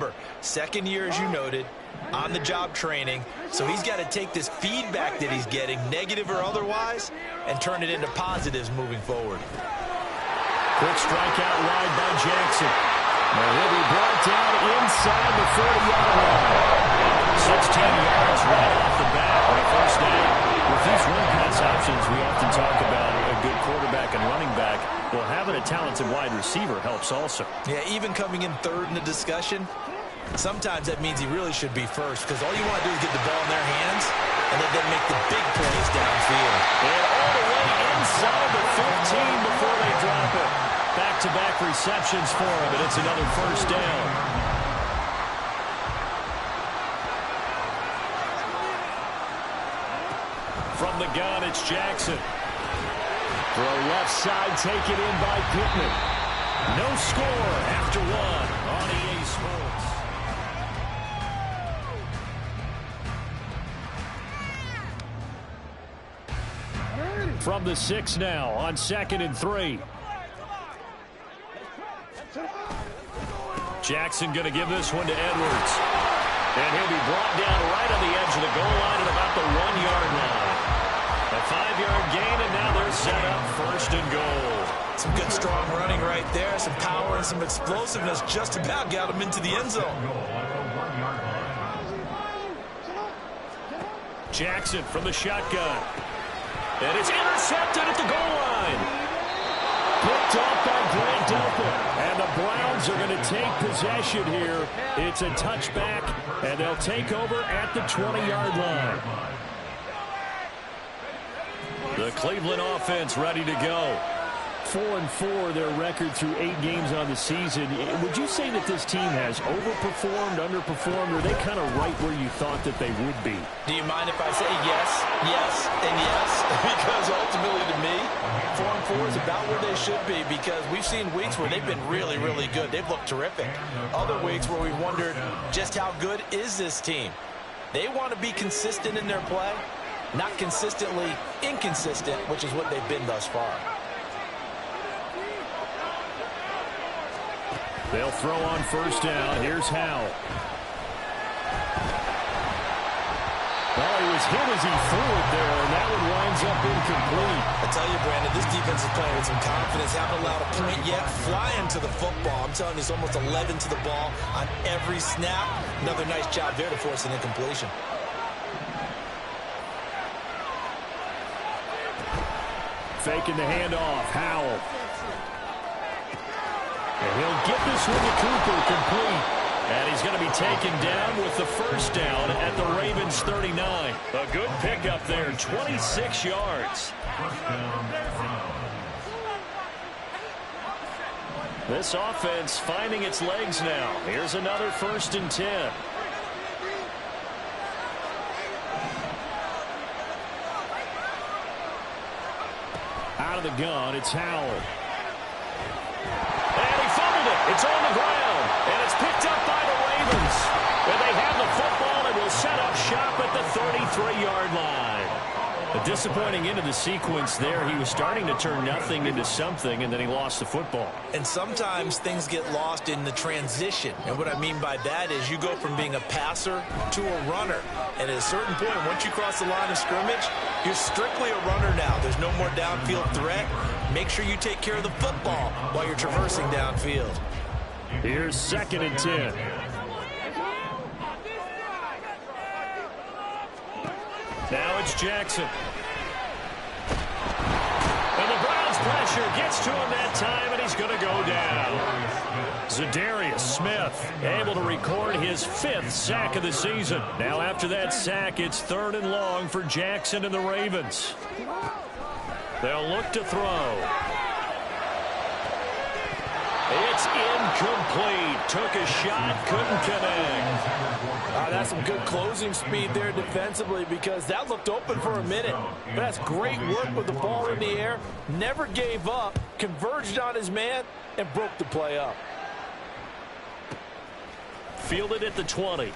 remember, second year, as you noted, on-the-job training. So he's got to take this feedback that he's getting, negative or otherwise, and turn it into positives moving forward. Quick strike out wide by Jackson. Now he'll be brought down inside the 40-yard line. 16 yards right off the bat on the first down. With these run-pass options, we often talk about a good quarterback and running back. Well, having a talented wide receiver helps also. Yeah, even coming in third in the discussion, sometimes that means he really should be first, because all you want to do is get the ball in their hands and let them make the big plays downfield. And all the way inside the 15 before they drop it. Back-to-back receptions for him, and it's another first down. From the gun, it's Jackson. Throw left side, taken in by Pittman. No score after one on EA Sports. From the 6 now on 2nd and 3. Jackson going to give this one to Edwards. And he'll be brought down right on the edge of the goal line at about the 1-yard line. A 5-yard gain, and now they're set up first and goal. Some good strong running right there. Some power and some explosiveness just about got him into the end zone. Jackson from the shotgun. And it's intercepted at the goal line. Picked off by Grant Delpit. And the Browns are going to take possession here. It's a touchback, and they'll take over at the 20-yard line. The Cleveland offense ready to go. 4-4 their record through 8 games on the season. Would you say that this team has overperformed, underperformed, or are they kind of right where you thought that they would be? Do you mind if I say yes, yes, and yes? Because ultimately to me, 4-4 is about where they should be, because we've seen weeks where they've been really, really good. They've looked terrific. Other weeks where we've wondered just how good is this team. They want to be consistent in their play, not consistently inconsistent, which is what they've been thus far. They'll throw on first down. Here's Howell. Well, he was hit as he threw it there, and that one winds up incomplete. I tell you, Brandon, this defense is playing with some confidence. Haven't allowed a point yet. Flying to the football. I'm telling you, it's almost 11 to the ball on every snap. Another nice job there to force an incompletion. Faking the handoff. Howell. And he'll get this one to Cooper, complete. And he's going to be taken down with the first down at the Ravens 39. A good pickup there, 26 yards. This offense finding its legs now. Here's another 1st and 10. Out of the gun, it's Howell. And he fumbled it. It's on the ground. And it's picked up by the Ravens. And they have the football and will set up shop at the 33-yard line. A disappointing end of the sequence there. He was starting to turn nothing into something, and then he lost the football. And sometimes things get lost in the transition. And what I mean by that is you go from being a passer to a runner. And at a certain point, once you cross the line of scrimmage, you're strictly a runner now. There's no more downfield threat. Make sure you take care of the football while you're traversing downfield. Here's 2nd and 10. Now it's Jackson. And the Browns pressure gets to him that time, and he's going to go down. Za'Darius Smith able to record his 5th sack of the season. Now after that sack, it's 3rd and long for Jackson and the Ravens. They'll look to throw. It's incomplete. Took a shot, couldn't connect. That's some good closing speed there defensively, because that looked open for a minute. But that's great work with the ball in the air. Never gave up, converged on his man, and broke the play up. Fielded at the 20.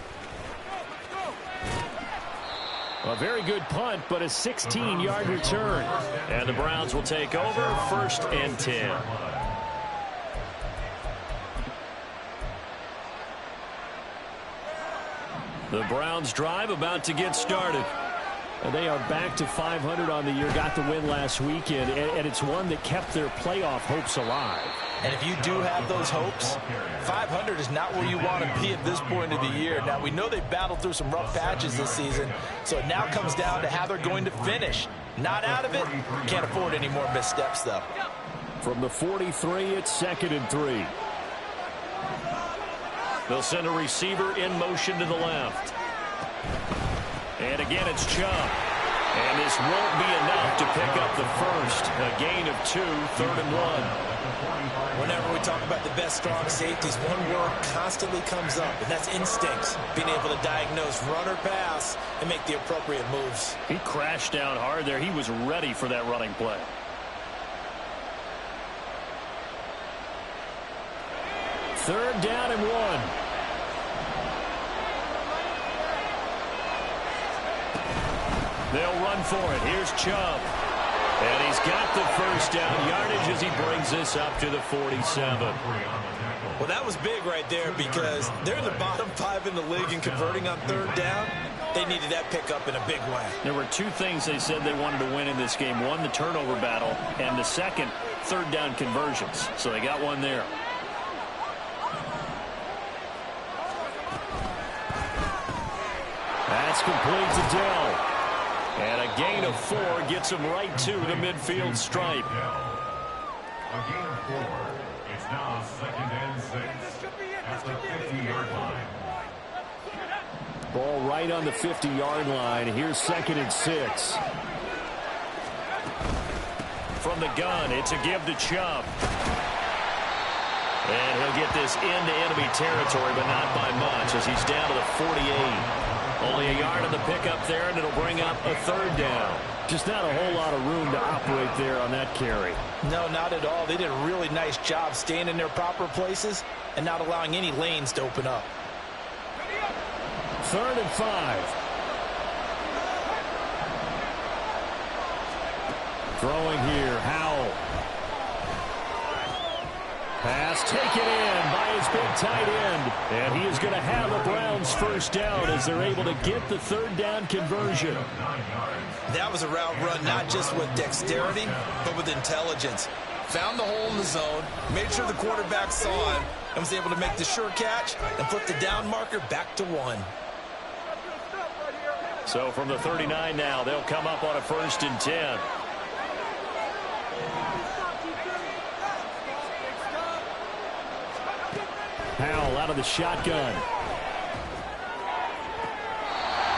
A very good punt, but a 16-yard return. And the Browns will take over 1st and 10. The Browns drive about to get started. They are back to 500 on the year, got the win last weekend, and it's one that kept their playoff hopes alive. And if you do have those hopes, 500 is not where you want to be at this point of the year. Now, we know they battled through some rough patches this season, so it now comes down to how they're going to finish. Not out of it. Can't afford any more missteps, though. From the 43, it's 2nd and 3. They'll send a receiver in motion to the left. And again, it's Chubb. And this won't be enough to pick up the first. A gain of 2, 3rd and 1. Whenever we talk about the best strong safeties, one word constantly comes up, and that's instincts. Being able to diagnose run or pass and make the appropriate moves. He crashed down hard there. He was ready for that running play. Third down and 1. They'll run for it. Here's Chubb. And he's got the first down yardage as he brings this up to the 47. Well, that was big right there because they're in the bottom 5 in the league in converting on 3rd down. They needed that pickup in a big way. There were 2 things they said they wanted to win in this game. One, the turnover battle, and the second, 3rd down conversions. So they got one there. That's complete to Dell. And a gain of 4 gets him right to the midfield stripe. A gain of 4. It's now 2nd and 6 at the 50-yard line. Ball right on the 50-yard line. Here's 2nd and 6. From the gun, it's a give to Chubb. And he'll get this into enemy territory, but not by much as he's down to the 48. Only a yard on the pickup there, and it'll bring up a 3rd down. Just not a whole lot of room to operate there on that carry. No, not at all. They did a really nice job staying in their proper places and not allowing any lanes to open up. 3rd and 5. Throwing here, Howell. Pass taken in by his big tight end. And he is going to have the Browns first down as they're able to get the 3rd down conversion. That was a route run not just with dexterity, but with intelligence. Found the hole in the zone, made sure the quarterback saw him, and was able to make the sure catch and put the down marker back to 1. So from the 39 now, they'll come up on a 1st and 10. Howell out of the shotgun.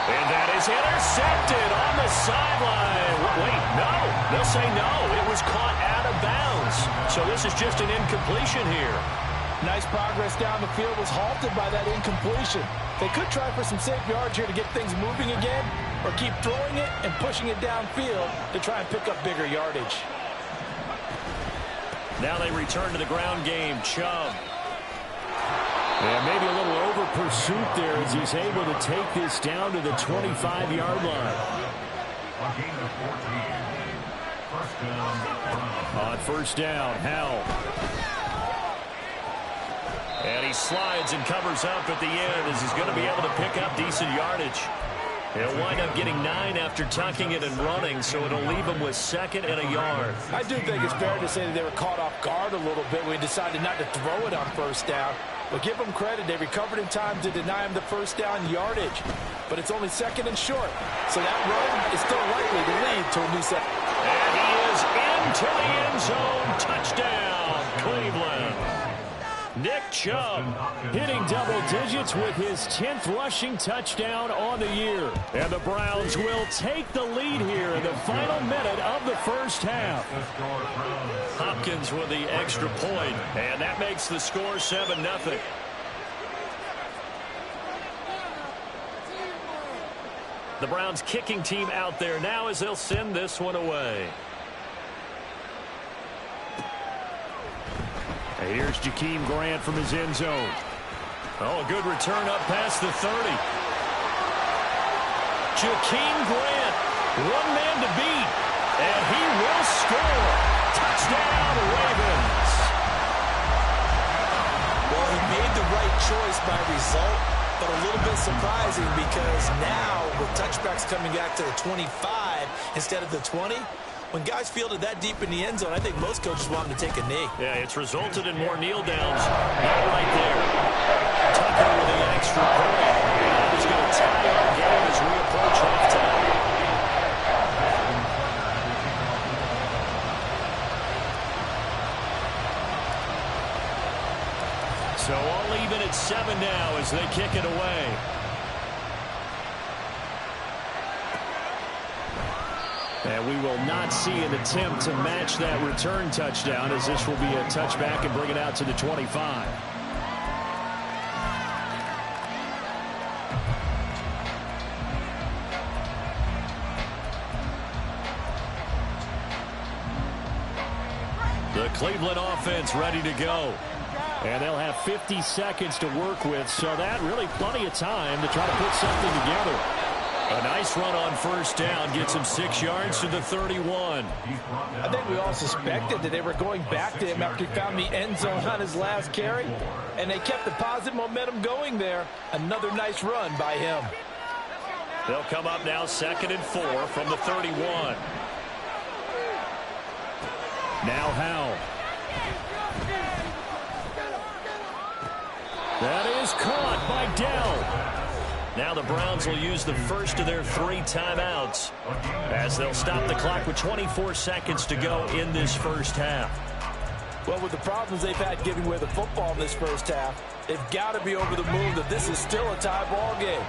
And that is intercepted on the sideline. Wait, no. They'll say no. It was caught out of bounds. So this is just an incompletion here. Nice progress down the field was halted by that incompletion. They could try for some safe yards here to get things moving again, or keep throwing it and pushing it downfield to try and pick up bigger yardage. Now they return to the ground game. Chubb. Yeah, maybe a little over pursuit there as he's able to take this down to the 25-yard line. A gain of 14. First down. On 1st down, Howell. And he slides and covers up at the end as he's going to be able to pick up decent yardage. He'll wind up getting 9 after tucking it and running, so it'll leave him with 2nd and a yard. I do think it's fair to say that they were caught off guard a little bit when we decided not to throw it on 1st down. But give them credit. They recovered in time to deny him the 1st down yardage. But it's only 2nd and short. So that run is still likely to lead to a new set. And he is into the end zone. Touchdown, Cleveland. Nick Chubb hitting double digits with his 10th rushing touchdown on the year. And the Browns will take the lead here in the final minute of the 1st half. Hopkins with the extra point, and that makes the score 7-0. The Browns kicking team out there now as they'll send this one away. And here's Jakeem Grant from his end zone. Oh, a good return up past the 30. Jakeem Grant, one man to beat, and he will score. Touchdown, Ravens. Well, he made the right choice by result, but but a little bit surprising because now with touchbacks coming back to the 25 instead of the 20, when guys fielded that deep in the end zone, I think most coaches want them to take a knee. Yeah, it's resulted in more kneel downs. Not right there. Tucker with the extra point. That is going to tie our game as we approach halftime. So all even at 7 now as they kick it away. And we will not see an attempt to match that return touchdown, as this will be a touchback and bring it out to the 25. The Cleveland offense ready to go. And they'll have 50 seconds to work with, so that really plenty of time to try to put something together. A nice run on first down, gets him 6 yards to the 31. I think we all suspected that they were going back to him after he found the end zone on his last carry, and they kept the positive momentum going there. Another nice run by him. They'll come up now 2nd and 4 from the 31. Now Howell. That is caught by Dell. Now the Browns will use the first of their 3 timeouts as they'll stop the clock with 24 seconds to go in this first half. Well, with the problems they've had giving away the football in this first half, they've got to be over the moon that this is still a tie ball game.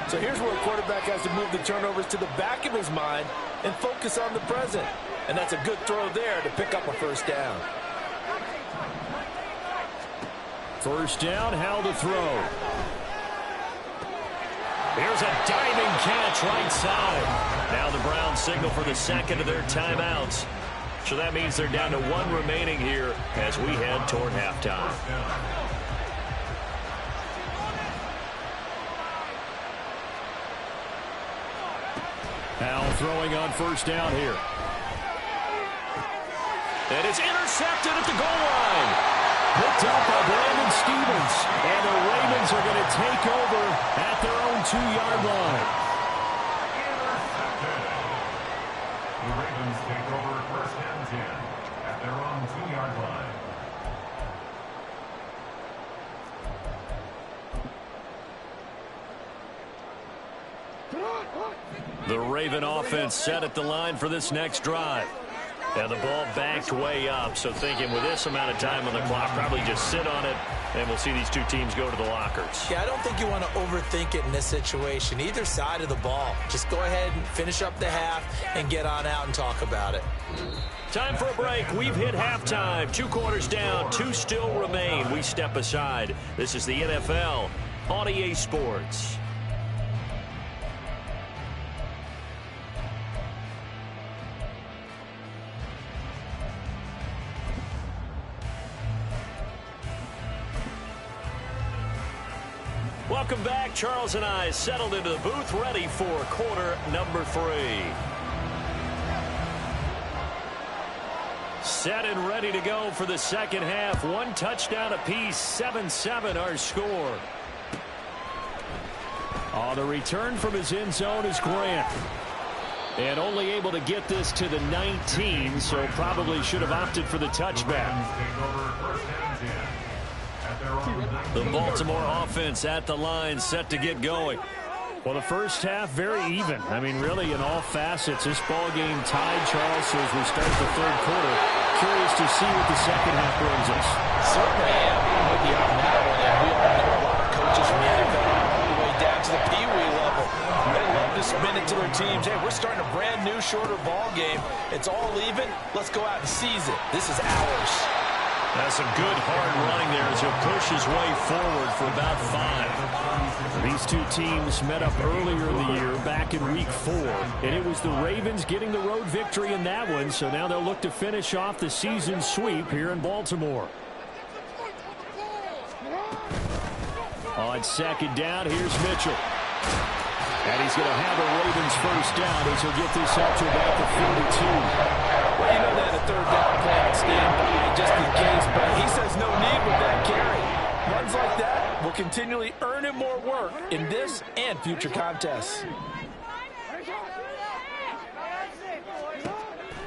So here's where a quarterback has to move the turnovers to the back of his mind and focus on the present. And that's a good throw there to pick up a first down. First down, Howell to throw. Here's a diving catch right side. Now the Browns signal for the second of their timeouts. So that means they're down to 1 remaining here as we head toward halftime. Howell throwing on first down here. And it's intercepted at the goal line. Picked up by Brandon Stephens. And the Ravens are going to take over at their own 2-yard line. The Ravens take over 1st and 10 at their own 2-yard line. The Raven offense set at the line for this next drive. And the ball backed way up, so thinking with this amount of time on the clock, probably just sit on it, and we'll see these 2 teams go to the lockers. Yeah, I don't think you want to overthink it in this situation. Either side of the ball. Just go ahead and finish up the half and get on out and talk about it. Time for a break. We've hit halftime. 2 quarters down, 2 still remain. We step aside. This is the NFL on EA Sports. Welcome back. Charles and I settled into the booth, ready for quarter number 3. Set and ready to go for the second half. 1 touchdown apiece, 7-7 our score. The return from his end zone is Grant. And only able to get this to the 19, so probably should have opted for the touchback. The Baltimore offense at the line, set to get going. Well, the first half, very even. I mean, really, in all facets, this ball game tied, Charles, so as we start the 3rd quarter. Curious to see what the second half brings us. Certainly am. With you on that one, and we all know a lot of coaches from the NFL all the way down to the Pee-wee level. They love to spin it to their teams. Hey, we're starting a brand new, shorter ball game. It's all even. Let's go out and seize it. This is ours. That's some good hard running there as he'll push his way forward for about 5. These 2 teams met up earlier in the year, back in week 4, and it was the Ravens getting the road victory in that one, so now they'll look to finish off the season sweep here in Baltimore. On second down, here's Mitchell. And he's going to have a Ravens first down as he'll get this up to about the 42. Well, you know that a 3rd down plan stand by just in case, but he says no need with that carry. Runs like that will continually earn him more work in this and future contests.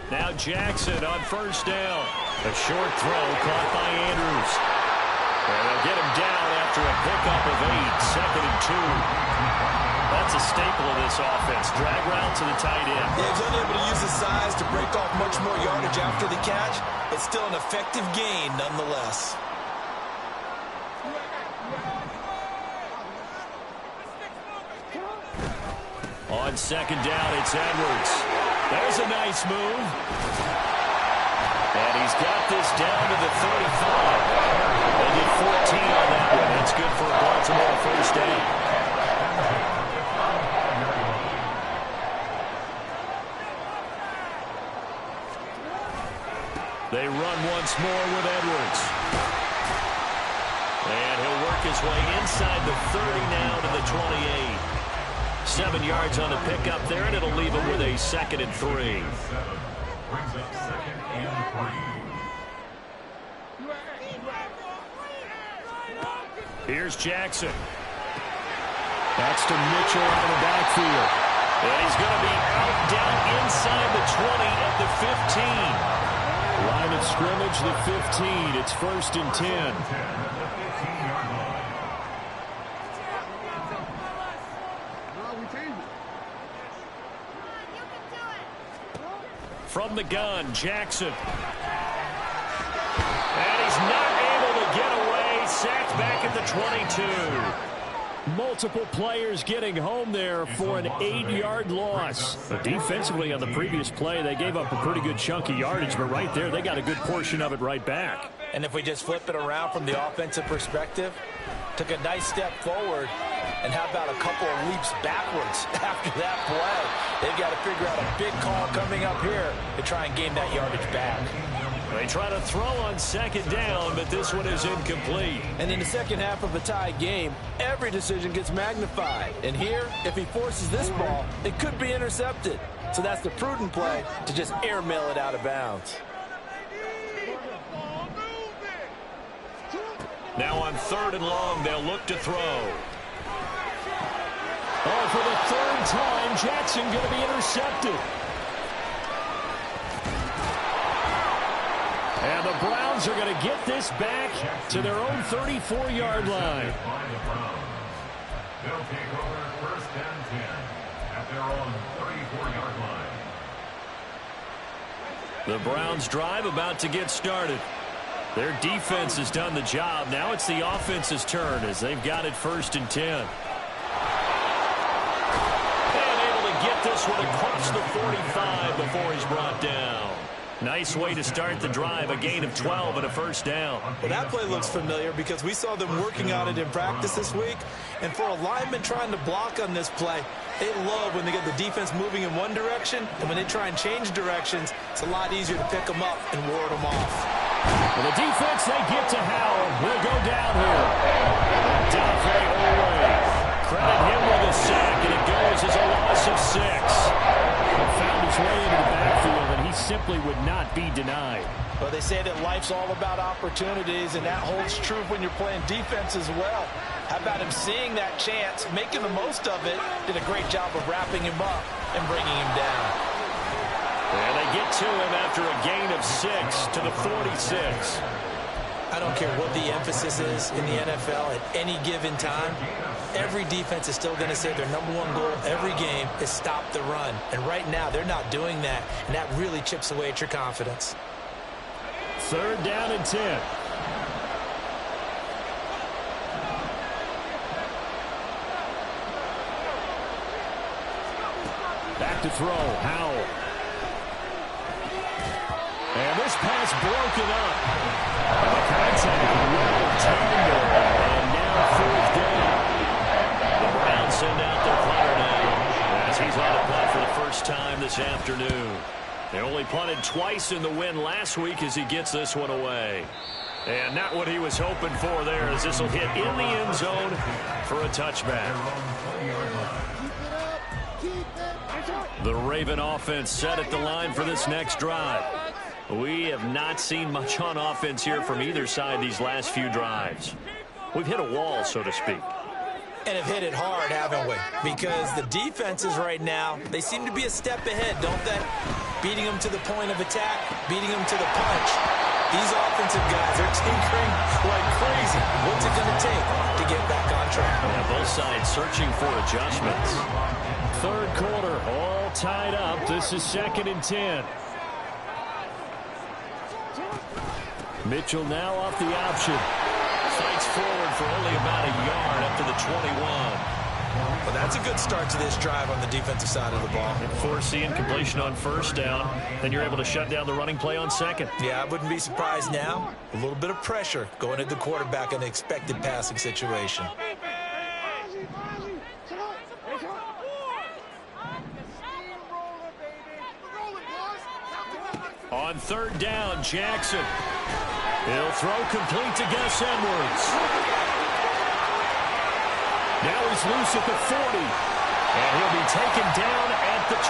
Now Jackson on first down. A short throw caught by Andrews. And they'll get him down after a pickup of 8, 2nd and 2. That's a staple of this offense. Drag route to the tight end. Yeah, he's unable to use his size to break off much more yardage after the catch. It's still an effective gain nonetheless. On second down, it's Edwards. There's a nice move. And he's got this down to the 35. They did 14 on that one. That's good for a Baltimore first down. They run once more with Edwards. And he'll work his way inside the 30 now to the 28. 7 yards on the pickup there, and it'll leave him with a 2nd and 3. Brings up 2nd and 3. Here's Jackson. That's to Mitchell out of the backfield. And he's going to be out down inside the 20 at the 15. Line of scrimmage, the 15. It's 1st and 10. From the gun, Jackson. And he's not able to get away. Sacked back at the 22. Multiple players getting home there for an 8-yard loss. But defensively on the previous play, they gave up a pretty good chunk of yardage, but right there, they got a good portion of it right back. And if we just flip it around from the offensive perspective, took a nice step forward, and how about a couple of leaps backwards after that play? They've got to figure out a big call coming up here to try and gain that yardage back. They try to throw on second down, but this one is incomplete. And in the second half of a tie game, every decision gets magnified. And here, if he forces this ball, it could be intercepted. So that's the prudent play to just airmail it out of bounds. Now on 3rd and long, they'll look to throw. Oh, for the 3rd time, Jackson going to be intercepted. And the Browns are going to get this back to their own 34-yard line. They'll take over 1st and 10 at their own 34-yard line. The Browns drive about to get started. Their defense has done the job. Now it's the offense's turn as they've got it 1st and 10. And able to get this one across the 45 before he's brought down. Nice way to start the drive, a gain of 12 and a 1st down. Well, that play looks familiar because we saw them working on it in practice this week. And for a lineman trying to block on this play, they love when they get the defense moving in one direction. And when they try and change directions, it's a lot easier to pick them up and ward them off. Well, the defense they get to Howell will go down here. Dafe Oweh. Credit him with a sack, and it goes as a loss of 6. Found his way into the backfield, and he simply would not be denied. Well, they say that life's all about opportunities, and that holds true when you're playing defense as well. How about him seeing that chance, making the most of it, did a great job of wrapping him up and bringing him down. And they get to him after a gain of 6 to the 46. I don't care what the emphasis is in the NFL at any given time. Every defense is still going to say their #1 goal every game is stop the run. And right now, they're not doing that, and that really chips away at your confidence. 3rd down and 10. Back to throw, Howell. And this pass broken up. And the contact well timed, and now 4th down. The Browns send out their punter now as he's on the punt for the first time this afternoon. They only punted twice in the win last week as he gets this one away. And not what he was hoping for there as this will hit in the end zone for a touchback. The Raven offense set at the line for this next drive. We have not seen much on offense here from either side these last few drives. we've hit a wall, so to speak. And have hit it hard, haven't we? Because the defenses right now, they seem to be a step ahead, don't they? Beating them to the point of attack, beating them to the punch. These offensive guys are tinkering like crazy. What's it going to take to get back on track? Yeah, both sides searching for adjustments. Third quarter, all tied up. This is 2nd and 10. Mitchell now off the option. Fights forward for only about a yard up to the 21. Well, that's a good start to this drive on the defensive side of the ball. Forcing completion on first down. Then you're able to shut down the running play on second. Yeah, I wouldn't be surprised now. A little bit of pressure going at the quarterback in an expected passing situation. On third down, Jackson. He'll throw complete to Gus Edwards. Now he's loose at the 40. And he'll be taken down at the 26. A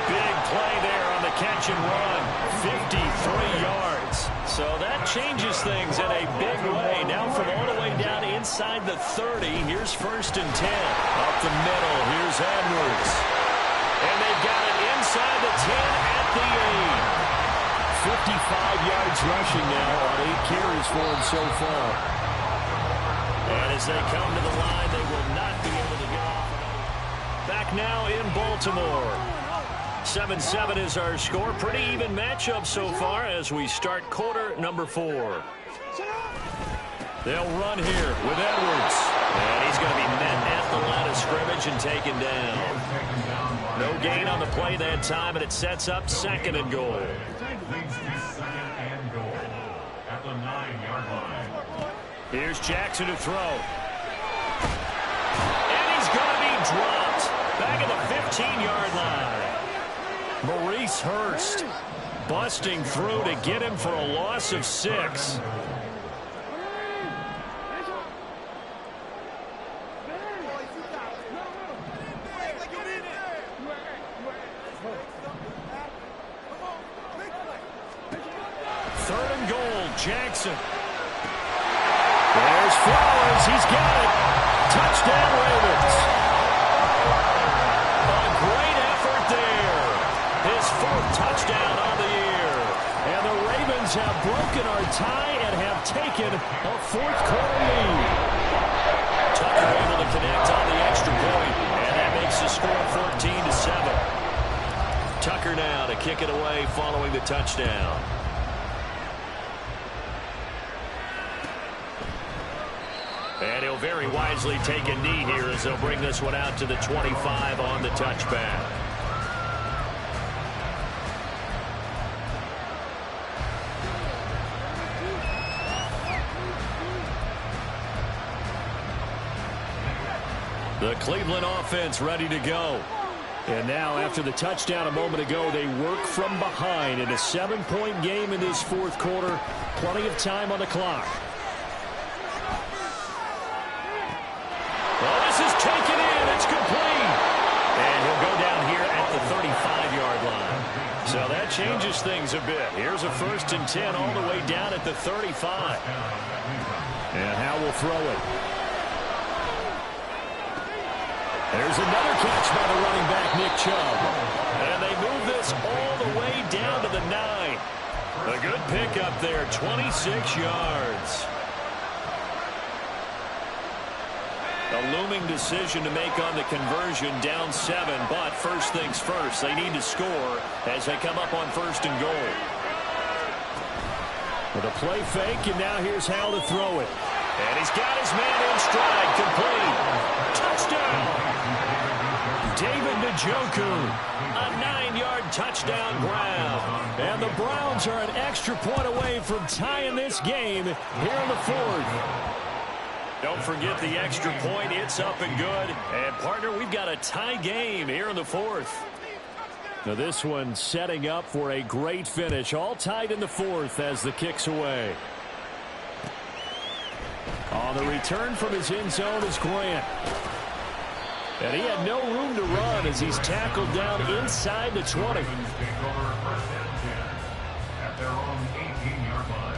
big play there on the catch and run. 53 yards. So that changes things in a big way. Now from all the way down inside the 30, here's 1st and 10. Up the middle, here's Edwards. And they've got it inside the 10 at the 8. 55 yards rushing now on 8 carries for him so far. And as they come to the line, they will not be able to get off. Back now in Baltimore. 7-7 is our score. Pretty even matchup so far as we start quarter number 4. They'll run here with Edwards. And he's going to be met at the line of scrimmage and taken down. No gain on the play that time, and it sets up 2nd and goal. Leads to 2nd and goal at the 9-yard line. Here's Jackson to throw. And he's going to be dropped. Back at the 15-yard line. Maurice Hurst busting through to get him for a loss of 6. Jackson. There's Flowers. He's got it. Touchdown, Ravens. A great effort there. His 4th touchdown on the year. And the Ravens have broken our tie and have taken a 4th quarter lead. Tucker able to connect on the extra point. And that makes the score 14-7. Tucker now to kick it away following the touchdown. And he'll very wisely take a knee here as they'll bring this one out to the 25 on the touchback. The Cleveland offense ready to go. And now after the touchdown a moment ago, they work from behind in a 7-point game in this 4th quarter. Plenty of time on the clock. Well, this is taken in. It's complete. And he'll go down here at the 35-yard line. So that changes things a bit. Here's a 1st and 10 all the way down at the 35. And Howe will throw it. There's another catch by the running back, Nick Chubb. And they move this all the way down to the 9. A good pickup there, 26 yards. A looming decision to make on the conversion, down 7, but first things first, they need to score as they come up on 1st and goal. With a play fake, and now here's Hal to throw it. And he's got his man in stride, complete. Touchdown! David Njoku, a 9-yard touchdown grab. And the Browns are an extra point away from tying this game here in the 4th. Don't forget the extra point. It's up and good. And, partner, we've got a tie game here in the 4th. Now this one setting up for a great finish. All tied in the 4th as the kick's away. On the return from his end zone is Grant. And he had no room to run as he's tackled down inside the 20. Take over 1st and 10 at their own 18-yard line.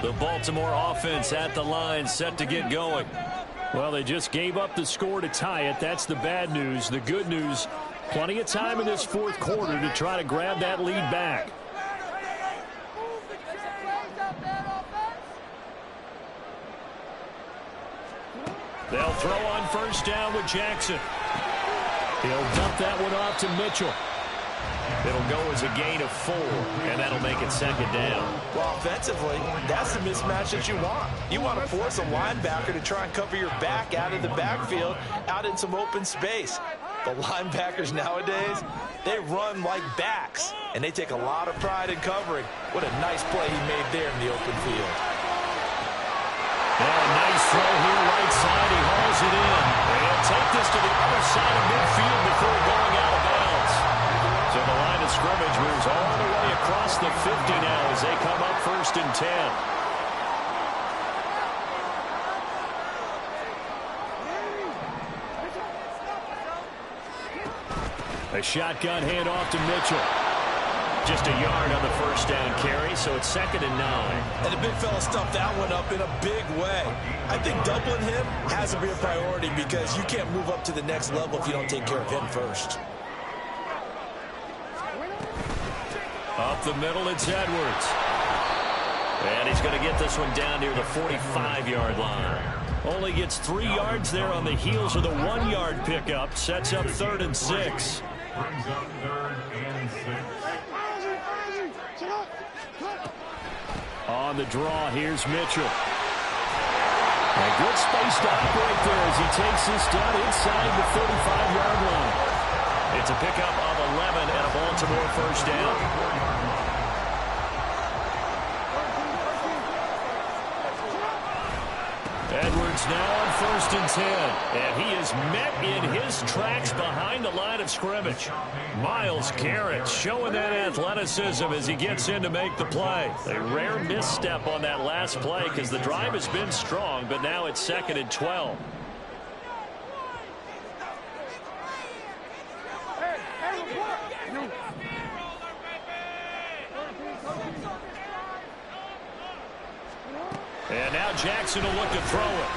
The Baltimore offense at the line, set to get going. Well, they just gave up the score to tie it. That's the bad news. The good news, plenty of time in this fourth quarter to try to grab that lead back. They'll throw on first down with Jackson. He'll dump that one off to Mitchell. It'll go as a gain of 4, and that'll make it second down. Well, offensively, that's the mismatch that you want. You want to force a linebacker to try and cover your back out of the backfield, out in some open space. The linebackers nowadays, they run like backs, and they take a lot of pride in covering. What a nice play he made there in the open field. Oh, nice throw here, right side. He hauls it in. And he'll take this to the other side of midfield before going out of bounds. So the line of scrimmage moves all the way across the 50 now as they come up 1st and 10. A shotgun handoff to Mitchell. Just a yard on the first down carry, so it's 2nd and 9. And the big fella stuffed that one up in a big way. I think doubling him has to be a priority because you can't move up to the next level if you don't take care of him first. Up the middle, it's Edwards. And he's going to get this one down near the 45-yard line. Only gets 3 yards there on the heels of the 1-yard pickup. Sets up 3rd and 6. Brings up 3rd and 6. On the draw, here's Mitchell. A good space to operate there as he takes this down inside the 35-yard line. It's a pickup of 11 and a Baltimore first down. Edwards now on 1st and 10. And he is met in his tracks behind the line of scrimmage. Myles Garrett showing that athleticism as he gets in to make the play. A rare misstep on that last play because the drive has been strong, but now it's 2nd and 12. And now Jackson will look to throw it.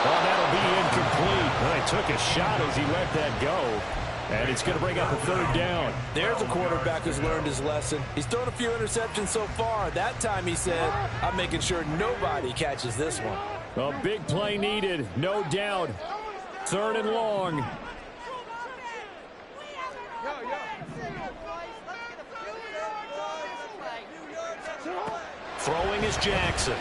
Oh, that'll be incomplete. Well, he took a shot as he let that go. And it's going to bring up a 3rd down. There's a quarterback who's learned his lesson. He's thrown a few interceptions so far. That time he said, I'm making sure nobody catches this one. A big play needed, no doubt. 3rd and long. Throwing is Jackson.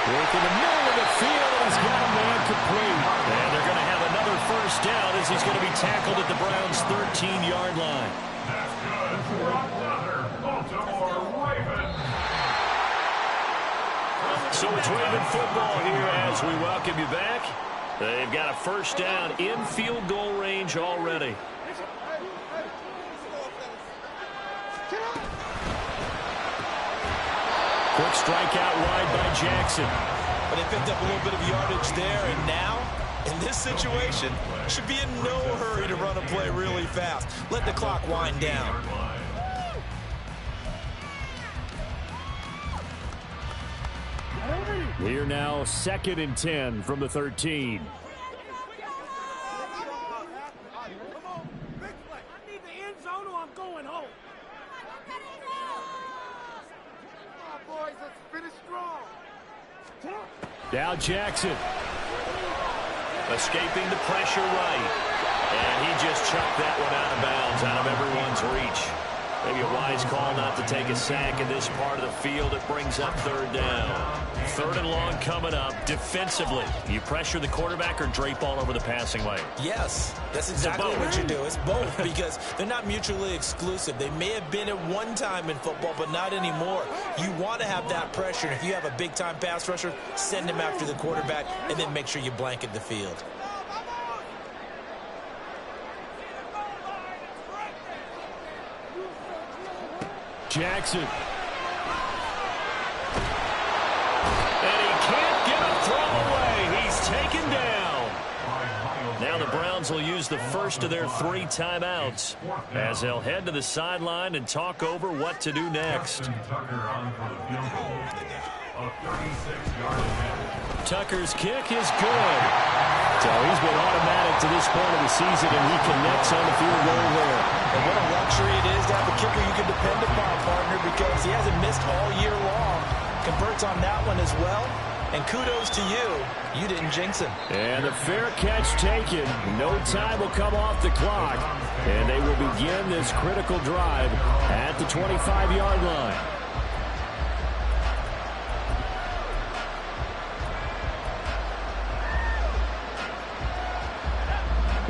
Work in the middle of the field. He's got a man complete. And they're going to have another first down as he's going to be tackled at the Browns' 13-yard line. That's good for another Baltimore Ravens. So it's Raven football here as we welcome you back. They've got a first down in field goal range already. Quick strike out wide by Jackson. But they picked up a little bit of yardage there, and now, in this situation, should be in no hurry to run a play really fast. Let the clock wind down. Here now, 2nd and 10 from the 13. Now Jackson. Escaping the pressure right. And he just chucked that one out of bounds, out of everyone's reach. Maybe a wise call not to take a sack in this part of the field. It brings up 3rd down. 3rd and long coming up. Defensively, you pressure the quarterback or drape all over the passing lane? Yes, that's exactly what you do. It's both because they're not mutually exclusive. They may have been at one time in football, but not anymore. You want to have that pressure. And if you have a big-time pass rusher, send him after the quarterback and then make sure you blanket the field. Jackson. And he can't get a throw away. He's taken down. Now the Browns will use the first of their 3 timeouts as they'll head to the sideline and talk over what to do next. Tucker's kick is good. So he's been automatic to this point of the season, and he connects on the field goal there. And what a luxury it is to have a kicker you can depend upon, partner, because he hasn't missed all year long. Converts on that one as well. And kudos to you. You didn't jinx him. And the fair catch taken. No time will come off the clock. And they will begin this critical drive at the 25-yard line.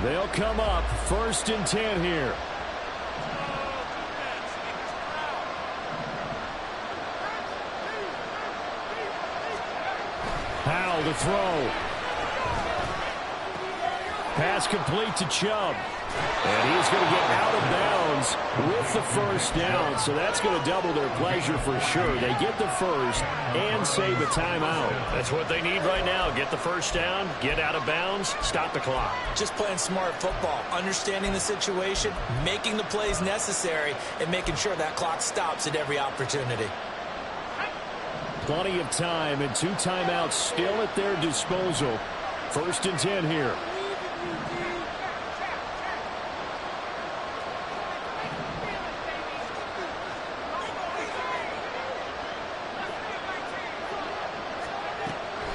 They'll come up 1st and 10 here. Powell to throw. Pass complete to Chubb. And he's going to get out of bounds with the first down. So that's going to double their pleasure for sure. They get the first and save a timeout. That's what they need right now. Get the first down, get out of bounds, stop the clock. Just playing smart football, understanding the situation, making the plays necessary, and making sure that clock stops at every opportunity. Plenty of time and 2 timeouts still at their disposal. 1st and 10 here.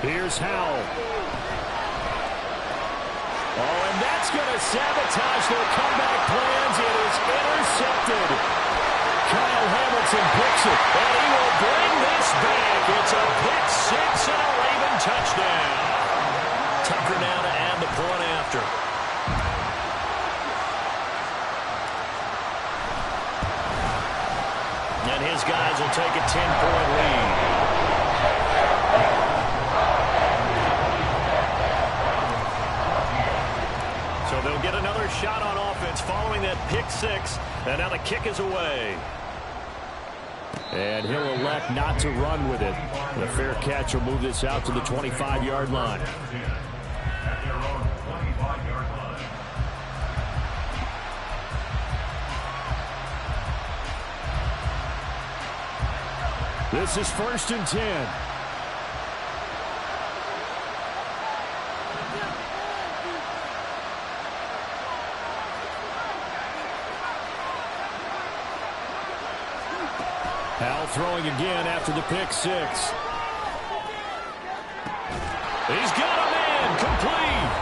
Here's Howell. Oh, and that's going to sabotage their comeback plans. It is intercepted. Kyle Hamilton picks it, and he will bring this back. It's a pick 6 and a Raven touchdown. Tucker now to add the point after. And his guys will take a 10-point lead. So they'll get another shot on offense following that pick 6, and now the kick is away. And he'll elect not to run with it. The fair catch will move this out to the 25-yard line. This is 1st and 10. Howell throwing again after the pick 6. He's got him in, complete.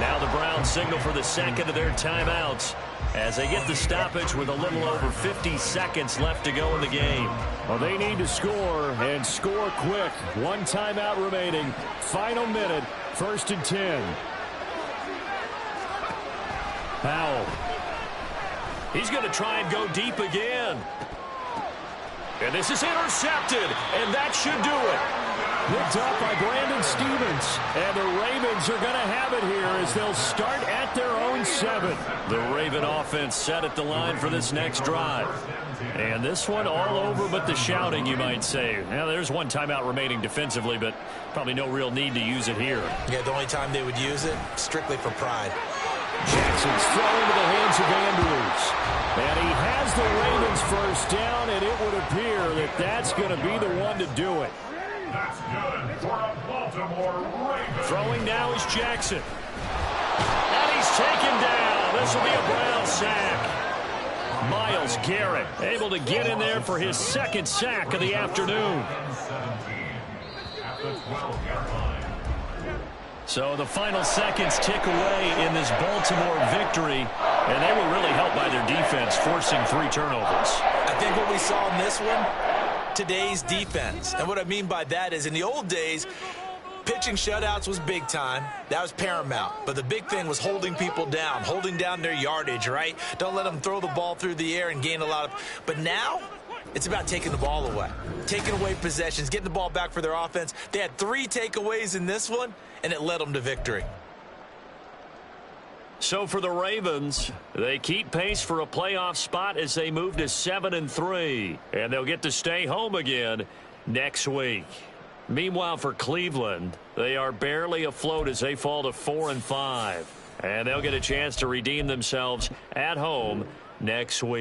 Now the Browns signal for the second of their timeouts as they get the stoppage with a little over 50 seconds left to go in the game. Well, they need to score, and score quick. 1 timeout remaining. Final minute, 1st and 10. Howell. He's going to try and go deep again. And this is intercepted, and that should do it. Picked up by Brandon Stevens. And the Ravens are going to have it here as they'll start at their own 7. The Raven offense set at the line for this next drive. And this one all over but the shouting, you might say. Now, there's 1 timeout remaining defensively, but probably no real need to use it here. Yeah, the only time they would use it, strictly for pride. Jackson's thrown into the hands of Andrews. And he has the Ravens first down, and it would appear that that's going to be the one to do it. That's good for a Baltimore Ravens. Throwing now is Jackson. And he's taken down. This will be a Brown sack. Myles Garrett able to get in there for his 2nd sack of the afternoon. At the 12-yard line. So the final seconds tick away in this Baltimore victory, and they were really helped by their defense, forcing 3 turnovers. I think what we saw in this one, today's defense. And what I mean by that is in the old days, pitching shutouts was big time. That was paramount. But the big thing was holding people down, holding down their yardage, right? Don't let them throw the ball through the air and gain a lot of... But now, it's about taking the ball away, taking away possessions, getting the ball back for their offense. They had 3 takeaways in this one, and it led them to victory. So for the Ravens, they keep pace for a playoff spot as they move to 7-3, and they'll get to stay home again next week. Meanwhile, for Cleveland, they are barely afloat as they fall to 4-5. And they'll get a chance to redeem themselves at home next week.